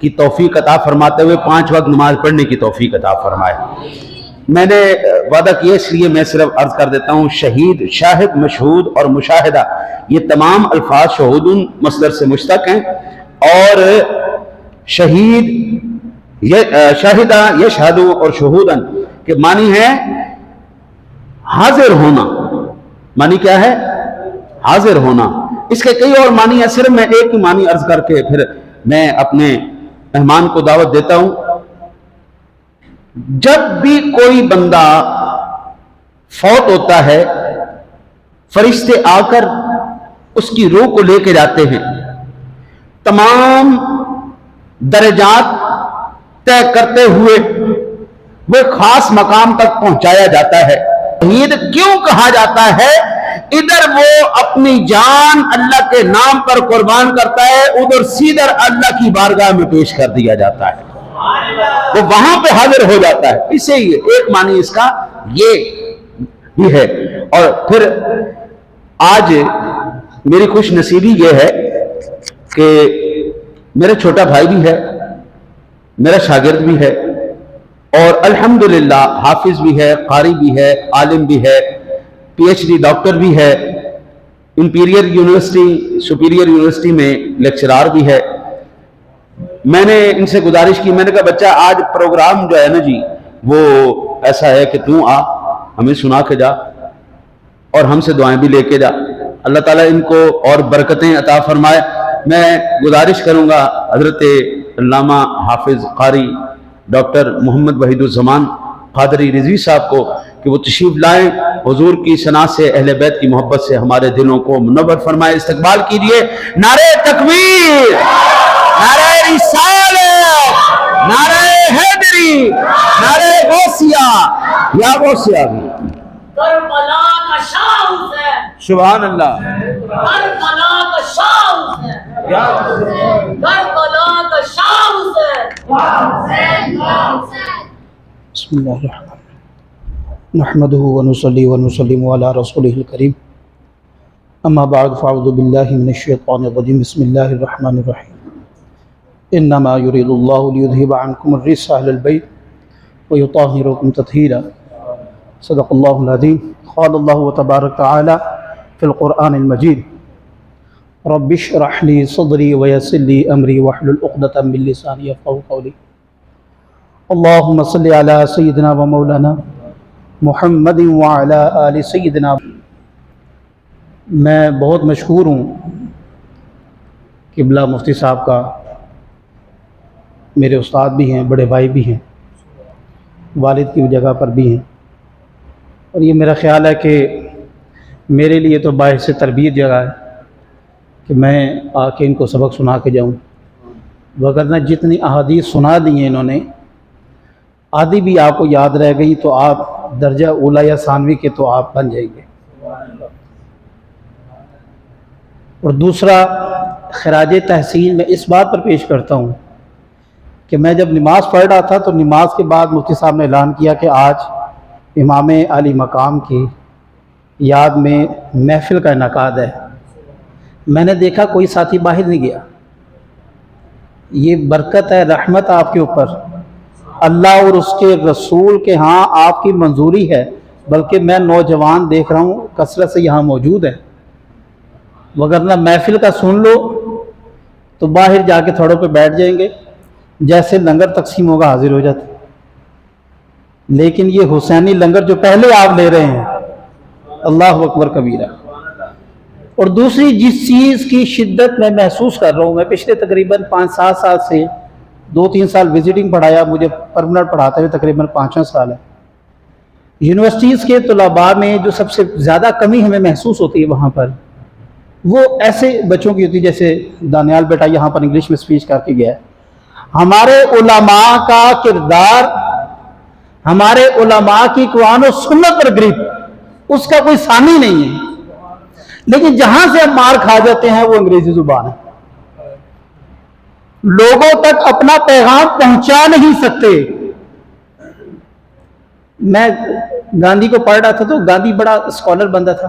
کی توفیق عطا فرماتے ہوئے 5 وقت نماز پڑھنے کی توفیق عطا فرمائے۔ میں نے وعدہ کیا اس لیے میں صرف عرض کر دیتا ہوں، شہید، شاہد، مشہود اور مشاہدہ، یہ تمام الفاظ شہودن مصدر سے مشتق ہیں، اور شہید، شاہدہ، یشہدو اور شہودن کے معنی ہے حاضر ہونا۔ معنی کیا ہے؟ حاضر ہونا۔ اس کے کئی اور معنی ہیں، صرف میں ایک ہی معنی عرض کر کے پھر میں اپنے مہمان کو دعوت دیتا ہوں۔ جب بھی کوئی بندہ فوت ہوتا ہے، فرشتے آ کر اس کی روح کو لے کے جاتے ہیں، تمام درجات طے کرتے ہوئے وہ خاص مقام تک پہنچایا جاتا ہے۔ شہید کیوں کہا جاتا ہے؟ ادھر وہ اپنی جان اللہ کے نام پر قربان کرتا ہے، ادھر سیدھا اللہ کی بارگاہ میں پیش کر دیا جاتا ہے، وہ وہاں پہ حاضر ہو جاتا ہے۔ اسے ایک معنی اس کا یہ بھی ہے۔ اور پھر آج میری خوش نصیبی یہ ہے کہ میرا چھوٹا بھائی بھی ہے، میرا شاگرد بھی ہے، اور الحمدللہ حافظ بھی ہے، قاری بھی ہے، عالم بھی ہے، پی ایچ ڈی ڈاکٹر بھی ہے، امپیریل یونیورسٹی، سپیریئر یونیورسٹی میں لیکچرار بھی ہے۔ میں نے ان سے گزارش کی، میں نے کہا بچہ آج پروگرام جو ہے نا جی وہ ایسا ہے کہ تم آ، ہمیں سنا کے جا اور ہم سے دعائیں بھی لے کے جا، اللہ تعالیٰ ان کو اور برکتیں عطا فرمائے۔ میں گزارش کروں گا حضرت علامہ حافظ قاری ڈاکٹر محمد وحید الزمان قادری رضوی صاحب کو کہ وہ تشریف لائیں، حضور کی ثنا سے، اہل بیت کی محبت سے ہمارے دلوں کو منور فرمائے۔ استقبال کیجئے، نعرہ تکبیر، نعرہ رسالت، نعرہ حیدری، نعرہ غوثیہ، یا غوثیہ بھی کربلا کا شاہ حسین، سبحان اللہ، کربلا کا شاہ حسین، یا کربلا کا شاہ حسین۔ بسم اللہ الرحمن الرحیم، نحمده ونصلی ونسلم علی رسولہ الکریم، اما بعد فاعوذ باللہ من الشیطان الرجیم، بسم اللہ الرحمن الرحیم، انما یرید اللہ لیذہب عنکم الرجس اہل البیت ویطہرکم تطہیرا، صدق اللہ العظیم۔ قال اللہ تبارک تعالی فی القرآن المجید، رب اشرح لی صدری ویسر لی امری واحلل عقدۃ من لسانی یفقہوا قولی، اللہم صلی علی سیدنا و مولانا محمد وعلی آل سیدنا۔ میں بہت مشکور ہوں قبلہ مفتی صاحب کا، میرے استاد بھی ہیں، بڑے بھائی بھی ہیں، والد کی جگہ پر بھی ہیں، اور یہ میرا خیال ہے کہ میرے لیے تو باعث تربیت جگہ ہے کہ میں آ کے ان کو سبق سنا کے جاؤں، وگرنہ جتنی احادیث سنا دی ہیں انہوں نے، آدھی بھی آپ کو یاد رہ گئی تو آپ درجہ اولیٰ یا ثانوی کے تو آپ بن جائیں گے۔ اور دوسرا خراج تحسین میں اس بات پر پیش کرتا ہوں کہ میں جب نماز پڑھ رہا تھا تو نماز کے بعد مفتی صاحب نے اعلان کیا کہ آج امام علی مقام کی یاد میں محفل کا انعقاد ہے۔ میں نے دیکھا کوئی ساتھی باہر نہیں گیا۔ یہ برکت ہے، رحمت آپ کے اوپر، اللہ اور اس کے رسول کے ہاں آپ کی منظوری ہے، بلکہ میں نوجوان دیکھ رہا ہوں کثرت سے یہاں موجود ہے، وگرنہ محفل کا سن لو تو باہر جا کے تھوڑوں پہ بیٹھ جائیں گے، جیسے لنگر تقسیم ہوگا حاضر ہو جاتے۔ لیکن یہ حسینی لنگر جو پہلے آپ لے رہے ہیں، اللہ اکبر کبیرہ۔ اور دوسری جس چیز کی شدت میں محسوس کر رہا ہوں، میں پچھلے تقریباً 5-7 سال سے 2-3 سال وزٹنگ پڑھایا، مجھے پرمننٹ پڑھاتے ہوئے تقریباً 5 سال ہے۔ یونیورسٹیز کے طلباء میں جو سب سے زیادہ کمی ہمیں محسوس ہوتی ہے وہاں پر، وہ ایسے بچوں کی ہوتی ہے جیسے دانیال بیٹا یہاں پر انگلش میں سپیچ کر کے گیا ہے۔ ہمارے علماء کا کردار، ہمارے علماء کی قرآن و سنت پر گرفت، اس کا کوئی ثانی نہیں ہے، لیکن جہاں سے ہم مار کھا جاتے ہیں وہ انگریزی زبان ہے۔ لوگوں تک اپنا پیغام پہنچا نہیں سکتے۔ میں گاندھی کو پڑھ رہا تھا تو گاندھی بڑا اسکالر بندہ تھا،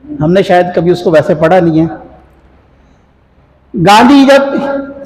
ہم نے شاید کبھی اس کو ویسے پڑھا نہیں ہے۔ گاندھی جب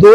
2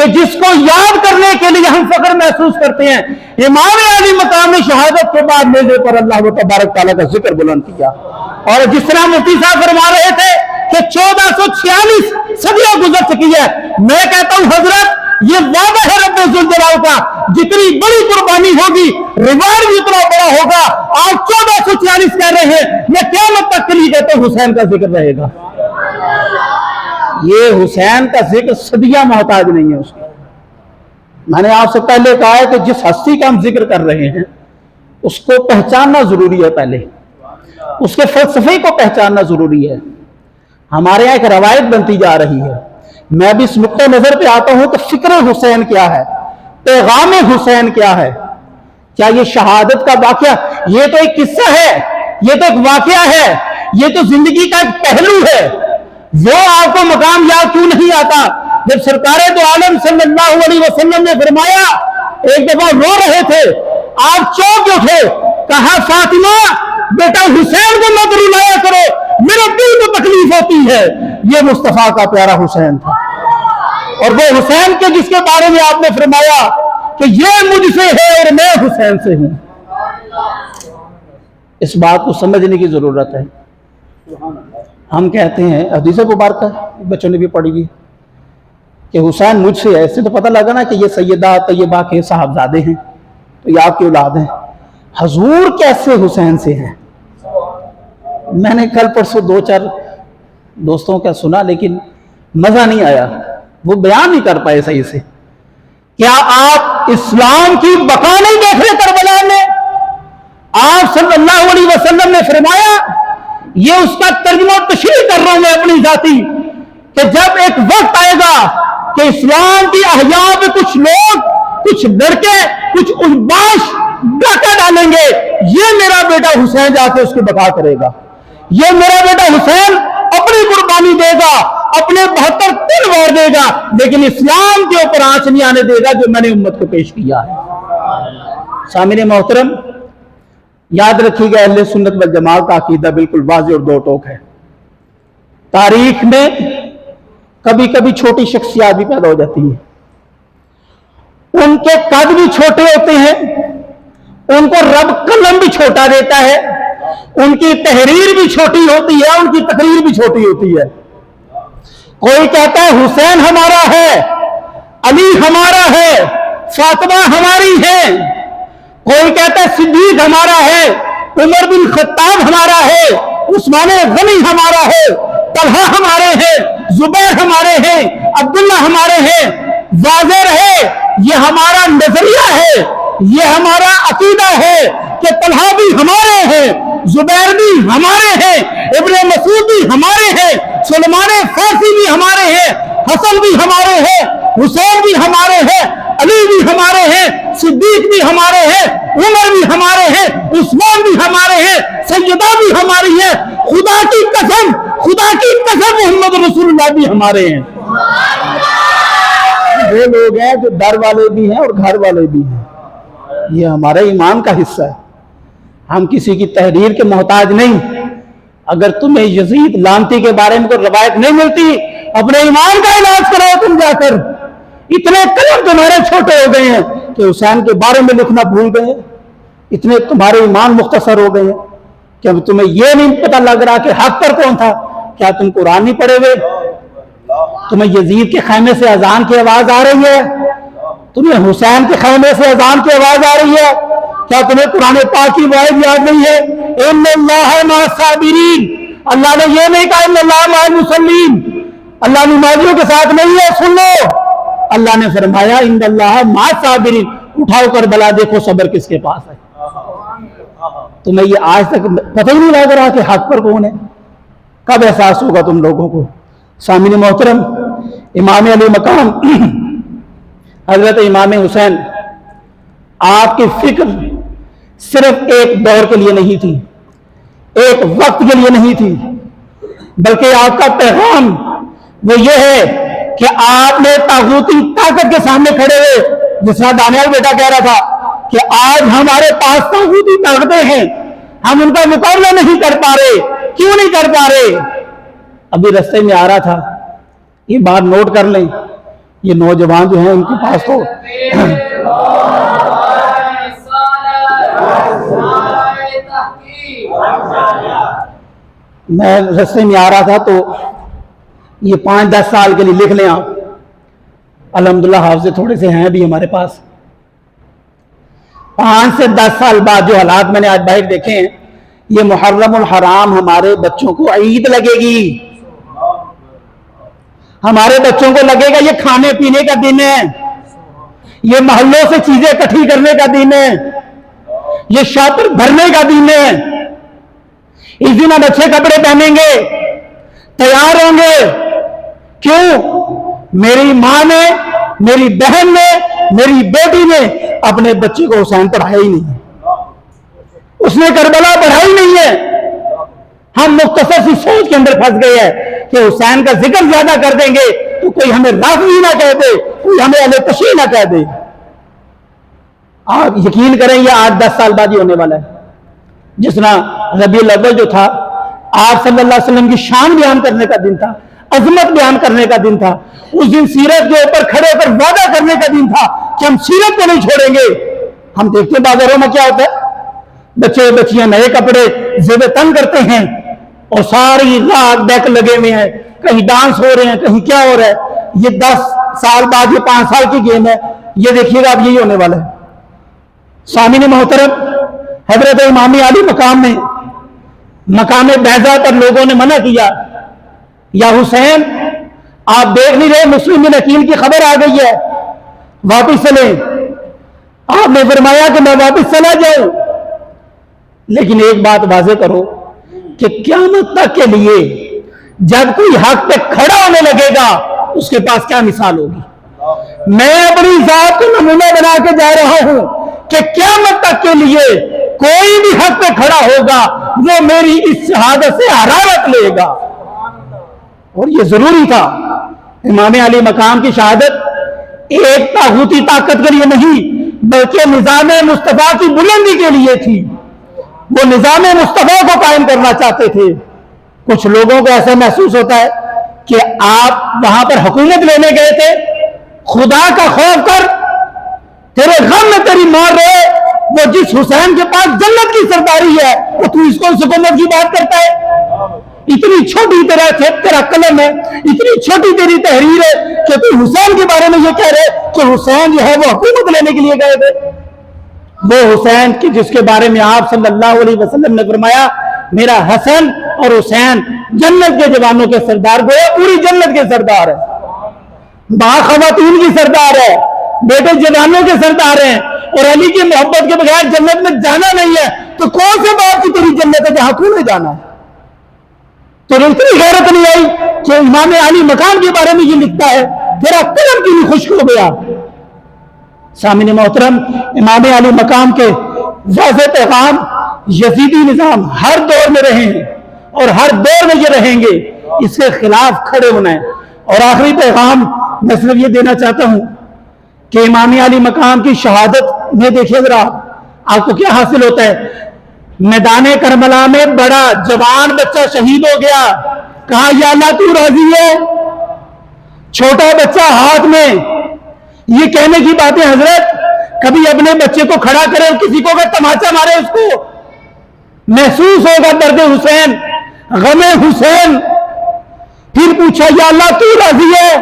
کہ جس کو یاد کرنے کے لیے ہم فخر محسوس کرتے ہیں. امام علی مقام شہادت کے بعد میزے پر اللہ تبارک تعالیٰ کا ذکر بلند کیا. اور جس طرح مفتی صاحب فرما رہے تھے کہ 1446 صدیاں گزر چکی ہے، میں کہتا ہوں حضرت یہ وعدہ ہے رب ذوالجلال کا، جتنی بڑی قربانی ہوگی ریوارڈ بھی اتنا بڑا ہوگا. آپ 1446 کہہ رہے ہیں، میں قیامت تک کے لیے کہتا ہوں حسین کا ذکر رہے گا. یہ حسین کا ذکر صدیاں محتاج نہیں ہے اس کی. میں نے آپ سے پہلے کہا ہے کہ جس ہستی کا ہم ذکر کر رہے ہیں اس کو پہچاننا ضروری ہے، پہلے اس کے فلسفے کو پہچاننا ضروری ہے. ہمارے یہاں ایک روایت بنتی جا رہی ہے، میں بھی اس نقطۂ نظر پہ آتا ہوں کہ فکر حسین کیا ہے، پیغام حسین کیا ہے. کیا یہ شہادت کا واقعہ یہ تو ایک قصہ ہے، یہ تو ایک واقعہ ہے، یہ تو زندگی کا ایک پہلو ہے. وہ آپ کو مقام یاد کیوں نہیں آتا جب سرکار دو عالم صلی اللہ علیہ وسلم نے فرمایا، ایک دفعہ رو رہے تھے، آپ چونک اٹھے، کہا فاطمہ بیٹا حسین کو مت رلایا کرو، میرے دل کو تکلیف ہوتی ہے. یہ مصطفیٰ کا پیارا حسین تھا، اور وہ حسین کے جس کے بارے میں آپ نے فرمایا کہ یہ مجھ سے ہے اور میں حسین سے ہوں. اس بات کو سمجھنے کی ضرورت ہے. ہم کہتے ہیں، حدیث مبارکہ بچوں نے بھی پڑھی گی کہ حسین مجھ سے ہے، اس سے تو پتہ لگا نا کہ یہ سیدہ طیبہ کے صاحبزادے ہیں، تو یہ آپ کی اولاد ہیں. حضور کیسے حسین سے ہیں؟ میں نے کل پرسوں 2-4 دوستوں کا سنا لیکن مزہ نہیں آیا، وہ بیان نہیں کر پائے صحیح سے. کیا آپ اسلام کی بقا نہیں دیکھ رہے کربلا میں؟ آپ صلی اللہ علیہ وسلم نے فرمایا، یہ اس کا ترجمہ تشریح کر رہا ہوں میں اپنی ذاتی، کہ جب ایک وقت آئے گا کہ اسلام کی احیاء پہ کچھ لوگ، کچھ لڑکے، کچھ احباش ڈاکہ ڈالیں گے، یہ میرا بیٹا حسین جا کے اس کی بقا کرے گا. یہ میرا بیٹا حسین اپنی قربانی دے گا، اپنے 72 تن وار دے گا، لیکن اسلام کے اوپر آنچ نہیں آنے دے گا جو میں نے امت کو پیش کیا ہے. سامعین محترم، یاد رکھیے گا اہل سنت والجماعت کا عقیدہ بالکل واضح اور دو ٹوک ہے. تاریخ میں کبھی کبھی چھوٹی شخصیات بھی پیدا ہو جاتی ہیں، ان کے قد بھی چھوٹے ہوتے ہیں، ان کو رب قلم بھی چھوٹا دیتا ہے، ان کی تحریر بھی چھوٹی ہوتی ہے، ان کی تقریر بھی چھوٹی ہوتی ہے. کوئی کہتا ہے حسین ہمارا ہے، علی ہمارا ہے، فاطمہ ہماری ہے. کوئی کہتا ہے صدیق ہمارا ہے، عمر بن خطاب ہمارا ہے، عثمان غنی ہمارا ہے، طلحہ ہمارے ہیں، زبیر ہمارے ہیں، عبداللہ ہمارے ہیں. واضح رہے یہ ہمارا نظریہ ہے، یہ ہمارا عقیدہ ہے کہ طلحہ بھی ہمارے ہیں، زبیر بھی ہمارے ہیں، ابن مسعود بھی ہمارے ہیں، سلمان فارسی بھی ہمارے ہیں، حسن بھی ہمارے ہیں، حسین بھی ہمارے ہیں، علی بھی ہمارے ہیں، صدیق بھی ہمارے ہیں، عمر بھی ہمارے ہیں، عثمان بھی ہمارے ہیں، سیدہ بھی ہماری ہے. خدا کی قسم محمد رسول اللہ بھی ہمارے ہیں. وہ لوگ ہیں جو در والے بھی ہیں اور گھر والے بھی ہیں. یہ ہمارے ایمان کا حصہ ہے. ہم کسی کی تحریر کے محتاج نہیں. اگر تمہیں یزید لعنتی کے بارے میں کوئی روایت نہیں ملتی، اپنے ایمان کا علاج کرو تم جا کر. اتنے قلم تمہارے چھوٹے ہو گئے ہیں کہ حسین کے بارے میں لکھنا بھول گئے، اتنے تمہارے ایمان مختصر ہو گئے ہیں کہ اب تمہیں یہ نہیں پتہ لگ رہا کہ حق پر کون تھا. کیا تم قرآن نہیں پڑھے ہوئے؟ تمہیں یزید کے خیمے سے اذان کی آواز آ رہی ہے؟ تمہیں حسین کے خیمے سے اذان کی آواز آ رہی ہے؟ کیا تمہیں قرآن پاک کی وعید یاد نہیں ہے؟ ان اللہ مع الصابرین. اللہ نے یہ نہیں کہا ان اللہ مع المصلین، اللہ نمازیوں کے ساتھ نہیں ہے. سن لو، اللہ نے فرمایا ان اللہ مع الصابرین. اٹھاؤ کر بلا دیکھو صبر کس کے پاس ہے. تمہیں یہ آج تک پتہ ہی نہیں لگ رہا کہ حق پر کون ہے؟ کب احساس ہوگا تم لوگوں کو؟ سامعین محترم، امام علی مقام حضرت امام حسین، آپ کی فکر صرف ایک دور کے لیے نہیں تھی، ایک وقت کے لیے نہیں تھی، بلکہ آپ کا پیغام وہ یہ ہے کہ آپ نے طاغوتی طاقت کے سامنے کھڑے ہوئے، جس طرح دانیال بیٹا کہہ رہا تھا کہ آج ہمارے پاس طاغوتی طاقتیں ہیں، ہم ان کا مقابلہ نہیں کر پا رہے. کیوں نہیں کر پا رہے؟ ابھی رستے میں آ رہا تھا، یہ بات نوٹ کر لیں. یہ نوجوان جو ہیں ان کے پاس تو میں رستے میں آ رہا تھا تو یہ 5-10 سال کے لیے لکھ لیں آپ، الحمدللہ حافظ تھوڑے سے ہیں بھی ہمارے پاس. 5 سے 10 سال بعد جو حالات میں نے آج باہر دیکھے ہیں، یہ محرم الحرام ہمارے بچوں کو عید لگے گی، ہمارے بچوں کو لگے گا یہ کھانے پینے کا دن ہے، یہ محلوں سے چیزیں اکٹھی کرنے کا دن ہے، یہ شاطر بھرنے کا دن ہے. اس دن ہم اچھے کپڑے پہنیں گے، تیار ہوں گے. کیوں؟ میری ماں نے، میری بہن نے، میری بیٹی نے اپنے بچے کو حسین پڑھایا ہی نہیں، اس نے کربلا پڑھائی نہیں ہے. ہم مختصر سی سوچ کے اندر پھنس گئے ہیں کہ حسین کا ذکر زیادہ کر دیں گے تو کوئی ہمیں رافضی نہ کہہ دے، کوئی ہمیں اہل تشیع نہ کہہ دے. آپ یقین کریں یہ 8-10 سال بعد ہی ہونے والا ہے. جس طرح ربیع الاول جو تھا، آپ صلی اللہ علیہ وسلم کی شان بیان کرنے کا دن تھا، عظمت بیان کرنے کا دن تھا. اس دن سیرت کے اوپر کھڑے ہو کر وعدہ کرنے کا دن تھا کہ ہم سیرت کو نہیں چھوڑیں گے. ہم دیکھتے ہیں بازاروں میں کیا ہوتا ہے، بچے بچیاں نئے کپڑے زیب تن کرتے ہیں اور ساری رات ڈیک لگے ہوئے ہیں، کہیں ڈانس ہو رہے ہیں، کہیں کیا ہو رہا ہے. یہ 10 سال بعد، یہ 5 سال کی گیم ہے. یہ دیکھیے گا اب یہی ہونے والا ہے. سامعین محترم، حضرت امام علی مقام میں، مقام بیضا پر لوگوں نے منع کیا، یا حسین آپ دیکھ نہیں رہے مسلم بن عقیل کی خبر آ گئی ہے، واپس چلیں. آپ نے فرمایا کہ میں واپس چلا جاؤں، لیکن ایک بات واضح کرو کہ قیامت تک کے لیے جب کوئی حق پہ کھڑا ہونے لگے گا اس کے پاس کیا مثال ہوگی. میں اپنی ذات کو نمونہ بنا کے جا رہا ہوں کہ قیامت تک کے لیے کوئی بھی حق پہ کھڑا ہوگا وہ میری اس شہادت سے حرارت لے گا. اور یہ ضروری تھا. امام علی مقام کی شہادت ایک طاغوتی طاقت کے لیے نہیں بلکہ نظام مصطفیٰ کی بلندی کے لیے تھی. وہ نظام مصطفیٰ کو قائم کرنا چاہتے تھے. کچھ لوگوں کو ایسا محسوس ہوتا ہے کہ آپ وہاں پر حکومت لینے گئے تھے، خدا کا خوف کر، تیرے غم میں تیری مار رہے، وہ جس حسین کے پاس جنت کی سرداری ہے وہ تو اس کو حکومت کی بات کرتا ہے. اتنی چھوٹی تیرا قلم ہے، اتنی چھوٹی تیری تحریر ہے کہ تو حسین کے بارے میں یہ کہہ رہے کہ حسین جو ہے وہ حکومت لینے کے لیے گئے تھے. وہ حسین کی جس کے بارے میں آپ صلی اللہ علیہ وسلم نے فرمایا میرا حسن اور حسین جنت کے جوانوں کے سردار، گویا پوری جنت کے سردار ہے، ماں خواتین کی سردار ہے، بیٹے جوانوں کے سردار ہیں. اور علی کی محبت کے بغیر جنت میں جانا نہیں ہے تو کون سے باپ کی تیری جنت ہے جہاں تو نہیں جانا ہے. تو اتنی غیرت نہیں آئی کہ امام علی مقام کے بارے میں یہ لکھتا ہے، تیرا قلم کی بھی خشک ہو گیا. سامعین محترم، امام علی مقام کے واضح پیغام یزیدی نظام ہر دور میں رہے ہیں اور ہر دور میں یہ رہیں گے، اس کے خلاف کھڑے ہونا ہے. اور آخری پیغام میں صرف یہ دینا چاہتا ہوں کہ امام علی مقام کی شہادت میں دیکھیے ذرا آپ کو کیا حاصل ہوتا ہے. میدان کربلا میں بڑا جوان بچہ شہید ہو گیا، کہا یا اللہ تو راضی ہے. چھوٹا بچہ ہاتھ میں، یہ کہنے کی باتیں حضرت کبھی اپنے بچے کو کھڑا کرے اور کسی کو اگر تماچا مارے اس کو محسوس ہوگا درد حسین، غم حسین. پھر پوچھا یا اللہ تو راضی ہے،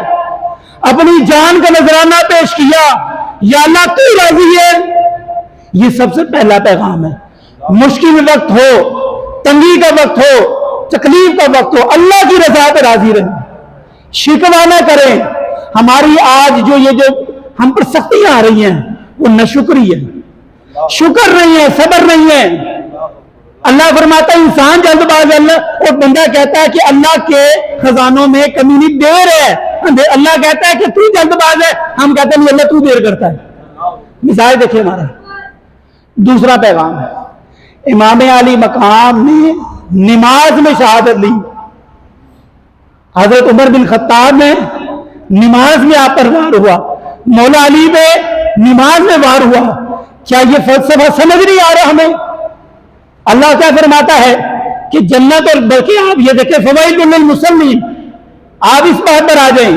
اپنی جان کا نذرانہ پیش کیا، یا اللہ تو راضی ہے. یہ سب سے پہلا پیغام ہے. مشکل وقت ہو، تنگی کا وقت ہو، تکلیف کا وقت ہو، اللہ کی رضا پہ راضی رہیں، شکوہ نہ کریں. ہماری آج جو ہم پر سختیاں آ رہی ہیں وہ ناشکری ہے، شکر نہیں ہے، صبر نہیں ہے. اللہ فرماتا ہے انسان جلد باز ہے، اور بندہ کہتا ہے کہ اللہ کے خزانوں میں کمی نہیں، دیر ہے. اللہ کہتا ہے کہ تو جلد باز ہے، ہم کہتے ہیں اللہ تو دیر کرتا ہے. مثال دیکھیں ہمارا. دوسرا پیغام، امام علی مقام نے نماز میں شہادت لی. حضرت عمر بن خطاب نے نماز میں آپ پر وار ہوا، مولا علی پہ نماز میں وار ہوا. کیا یہ فلسفہ سمجھ نہیں آ رہا ہمیں؟ اللہ کیا فرماتا ہے کہ جنت، اور بلکہ آپ یہ دیکھیں فوائد للمصلین، آپ اس بات پر آ جائیں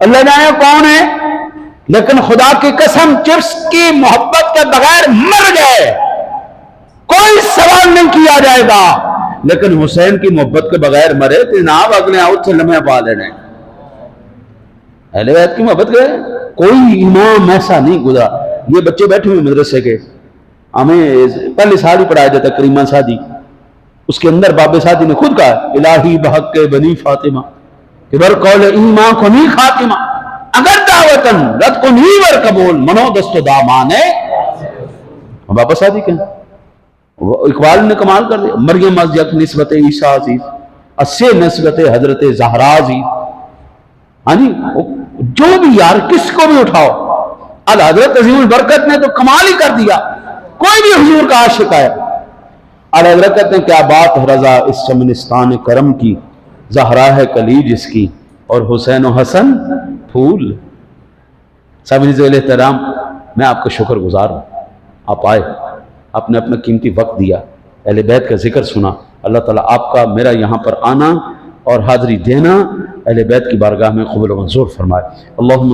اللہ جانے کون ہے، لیکن خدا کی قسم جس کی محبت کے بغیر مر گئے کوئی سوال نہیں کیا جائے گا، لیکن حسین کی محبت کے بغیر مرے تو جناب اگلے آؤ سے لمحے پا لینے۔ اہل بیت کی محبت کے کوئی امام ایسا نہیں گزرا۔ یہ بچے بیٹھے ہوئے مدرسے کے، ہمیں پہلے سال ہی پڑھایا جاتا کریمہ سعدی، اس کے اندر باب سعدی نے خود کہا الہی بحق کے بنی فاطمہ کہ بر قول ایمان کو نہیں خاتمہ اگر دعوتن رد کو نہیں ور قبول منو دست و دامانے۔ بابا سعدی کہیں اقبال نے کمال کر دیا، مریم از یک نسبت عیسیٰ عزیز اسے نسبت حضرت زہرا عزیز۔ ہاں جی جو بھی یار کس کو بھی اٹھاؤ، اب حضرت عظیم البرکت نے تو کمال ہی کر دیا، کوئی بھی حضور کا عاشق ہے۔ حضرت کہتے ہیں کیا بات ہے رضا اس چمنستان کرم کی، زہرا ہے کلی جس کی اور حسین و حسن پھول۔ سامعین ذوال احترام، میں آپ کا شکر گزار ہوں، آپ آئے، آپ نے اپنا قیمتی وقت دیا، اہل بیت کا ذکر سنا۔ اللہ تعالیٰ آپ کا میرا یہاں پر آنا اور حاضری دینا اہل بیت کی بارگاہ میں قبول و منظور فرمائے۔ اللہم